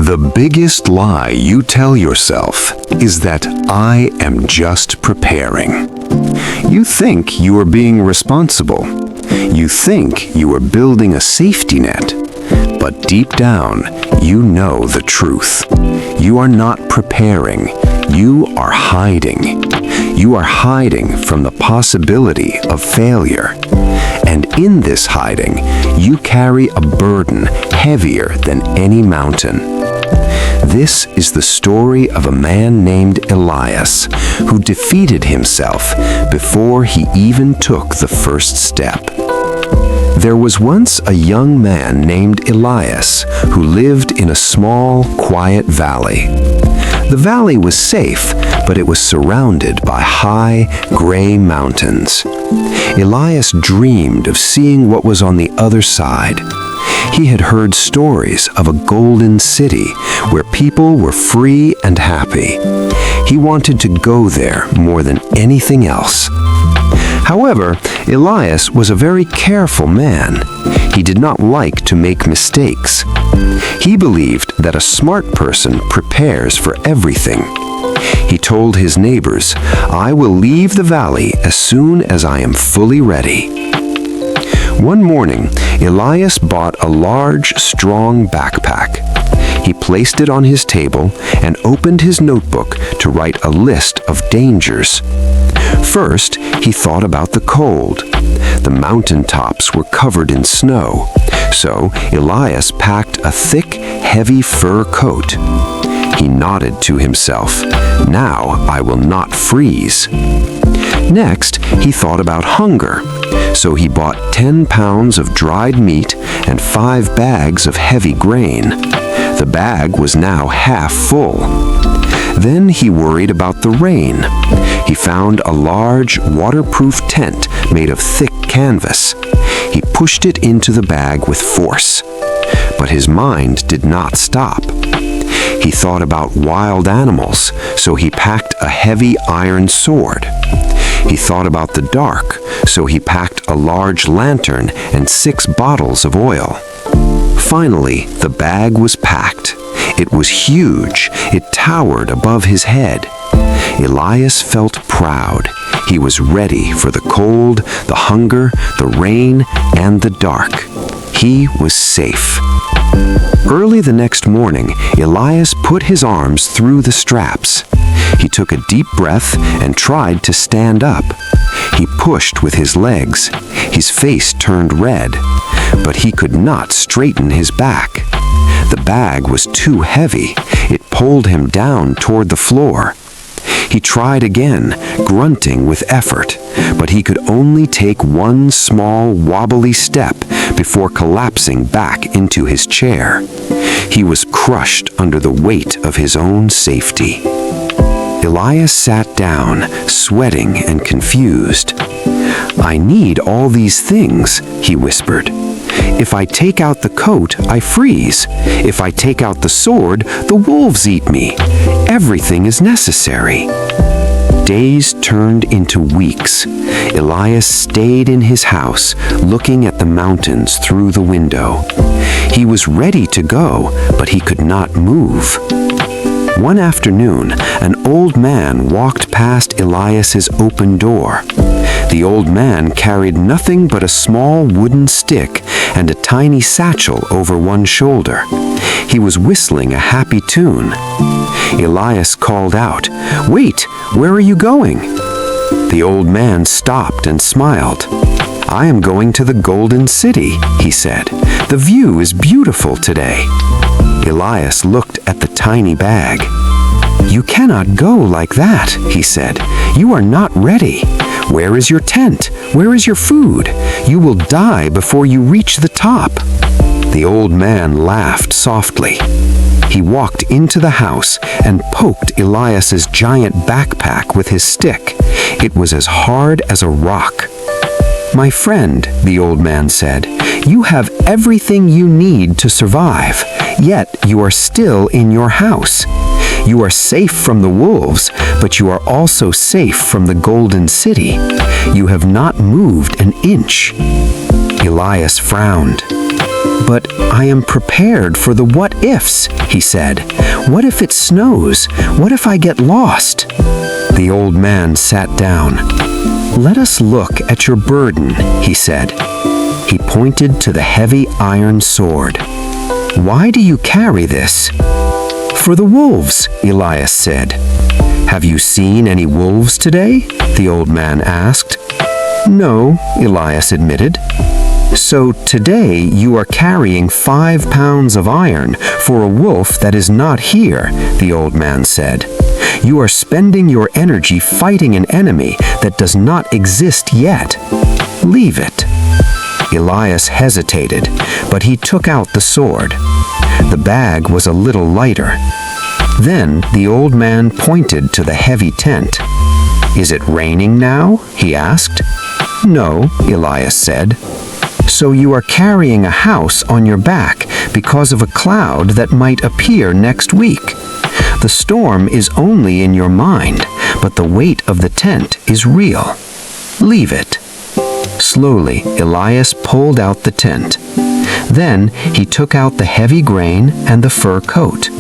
The biggest lie you tell yourself is that I am just preparing. You think you are being responsible. You think you are building a safety net. But deep down, you know the truth. You are not preparing. You are hiding. You are hiding from the possibility of failure. And in this hiding, you carry a burden heavier than any mountain. This is the story of a man named Elias who defeated himself before he even took the first step. There was once a young man named Elias who lived in a small, quiet valley. The valley was safe, but it was surrounded by high, gray mountains. Elias dreamed of seeing what was on the other side. He had heard stories of a golden city where people were free and happy. He wanted to go there more than anything else. However, Elias was a very careful man. He did not like to make mistakes. He believed that a smart person prepares for everything. He told his neighbors, "I will leave the valley as soon as I am fully ready." One morning, Elias bought a large, strong backpack. He placed it on his table and opened his notebook to write a list of dangers. First, he thought about the cold. The mountaintops were covered in snow, so Elias packed a thick, heavy fur coat. He nodded to himself, "Now I will not freeze." Next, he thought about hunger, so he bought 10 pounds of dried meat and 5 bags of heavy grain. The bag was now half full. Then he worried about the rain. He found a large, waterproof tent made of thick canvas. He pushed it into the bag with force. But his mind did not stop. He thought about wild animals, so he packed a heavy iron sword. He thought about the dark, so he packed a large lantern and 6 bottles of oil. Finally, the bag was packed. It was huge. It towered above his head. Elias felt proud. He was ready for the cold, the hunger, the rain, and the dark. He was safe. Early the next morning, Elias put his arms through the straps. He took a deep breath and tried to stand up. He pushed with his legs. His face turned red, but he could not straighten his back. The bag was too heavy. It pulled him down toward the floor. He tried again, grunting with effort, but he could only take one small, wobbly step before collapsing back into his chair. He was crushed under the weight of his own safety. Elias sat down, sweating and confused. "I need all these things," he whispered. "If I take out the coat, I freeze. If I take out the sword, the wolves eat me. Everything is necessary." Days turned into weeks. Elias stayed in his house, looking at the mountains through the window. He was ready to go, but he could not move. One afternoon, an old man walked past Elias's open door. The old man carried nothing but a small wooden stick and a tiny satchel over one shoulder. He was whistling a happy tune. Elias called out, "Wait, where are you going?" The old man stopped and smiled. "I am going to the Golden City," he said. "The view is beautiful today." Elias looked at the tiny bag. "You cannot go like that," he said. "You are not ready. Where is your tent? Where is your food? You will die before you reach the top." The old man laughed softly. He walked into the house and poked Elias's giant backpack with his stick. It was as hard as a rock. "My friend," the old man said, "you have everything you need to survive, yet you are still in your house. You are safe from the wolves, but you are also safe from the Golden City. You have not moved an inch." Elias frowned. "But I am prepared for the what-ifs," he said. "What if it snows? What if I get lost?" The old man sat down. "Let us look at your burden," he said. He pointed to the heavy iron sword. "Why do you carry this?" "For the wolves," Elias said. "Have you seen any wolves today?" the old man asked. "No," Elias admitted. "So today you are carrying 5 pounds of iron for a wolf that is not here," the old man said. "You are spending your energy fighting an enemy that does not exist yet. Leave it." Elias hesitated, but he took out the sword. The bag was a little lighter. Then the old man pointed to the heavy tent. "Is it raining now?" he asked. "No," Elias said. "So you are carrying a house on your back because of a cloud that might appear next week. The storm is only in your mind, but the weight of the tent is real. Leave it." Slowly, Elias pulled out the tent. Then he took out the heavy grain and the fur coat.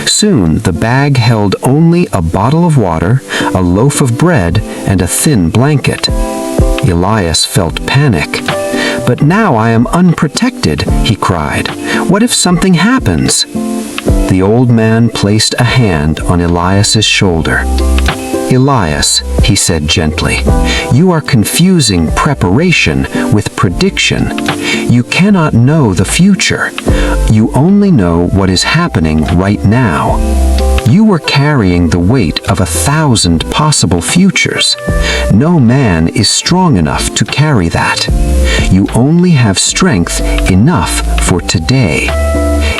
Soon the bag held only a bottle of water, a loaf of bread, and a thin blanket. Elias felt panic. "But now I am unprotected," he cried. "What if something happens?" The old man placed a hand on Elias's shoulder. "Elias," he said gently, "you are confusing preparation with prediction. You cannot know the future. You only know what is happening right now. You were carrying the weight of 1,000 possible futures. No man is strong enough to carry that. You only have strength enough for today.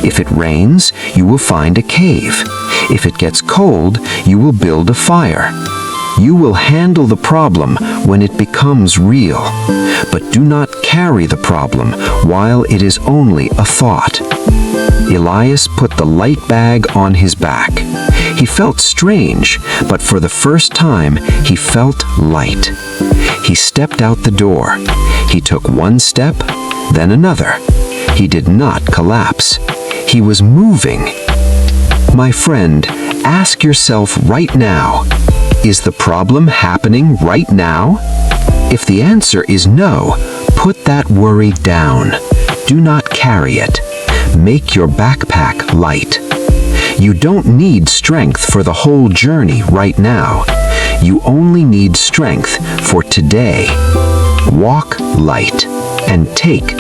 If it rains, you will find a cave. If it gets cold, you will build a fire. You will handle the problem when it becomes real, but do not carry the problem while it is only a thought." Elias put the light bag on his back. He felt strange, but for the first time, he felt light. He stepped out the door. He took one step, then another. He did not collapse. He was moving. My friend, ask yourself right now, is the problem happening right now? If the answer is no, put that worry down. Do not carry it. Make your backpack light. You don't need strength for the whole journey right now. You only need strength for today. Walk light and take